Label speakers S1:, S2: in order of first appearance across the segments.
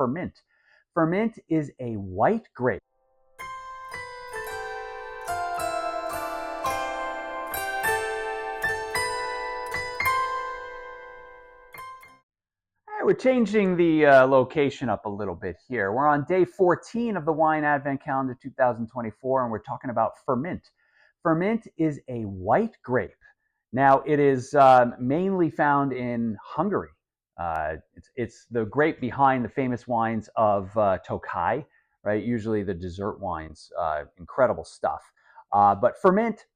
S1: Furmint. Furmint is a white grape. We're changing the location up a little bit here. We're on day 14 of the Wine Advent Calendar 2024, and we're talking about Furmint. Furmint is a white grape. Now, it is mainly found in Hungary. It's the grape behind the famous wines of Tokaj, right? Usually the dessert wines, incredible stuff. But Furmint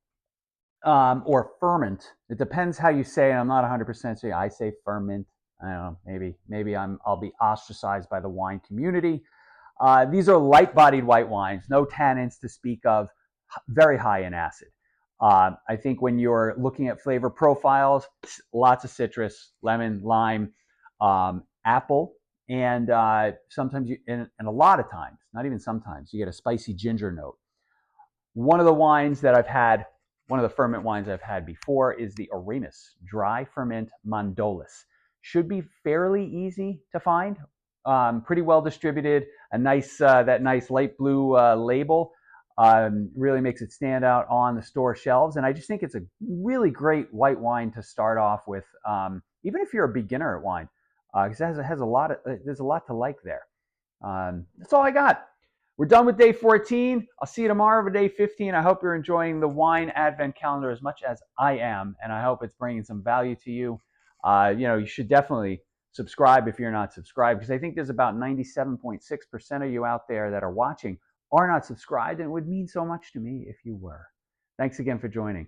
S1: or Furmint, it depends how you say it. I'm not 100% sure. I say Furmint. I don't know, maybe I'll be ostracized by the wine community. These are light-bodied white wines, no tannins to speak of, very high in acid. I think when you're looking at flavor profiles, lots of citrus, lemon, lime, apple, and sometimes and a lot of times, not even sometimes, you get a spicy ginger note. One of the wines that I've had, one of the Furmint wines I've had before is the Oremus Dry Ferment Mandolas. Should be fairly easy to find, pretty well distributed. A nice, that nice light blue label really makes it stand out on the store shelves. And I just think it's a really great white wine to start off with, even if you're a beginner at wine, because it has a lot of, there's a lot to like there. That's all I got. We're done with day 14. I'll see you tomorrow for day 15. I hope you're enjoying the Wine Advent Calendar as much as I am, and I hope it's bringing some value to you. You should definitely subscribe if you're not subscribed, because I think there's about 97.6% of you out there that are watching are not subscribed, and it would mean so much to me if you were. Thanks again for joining.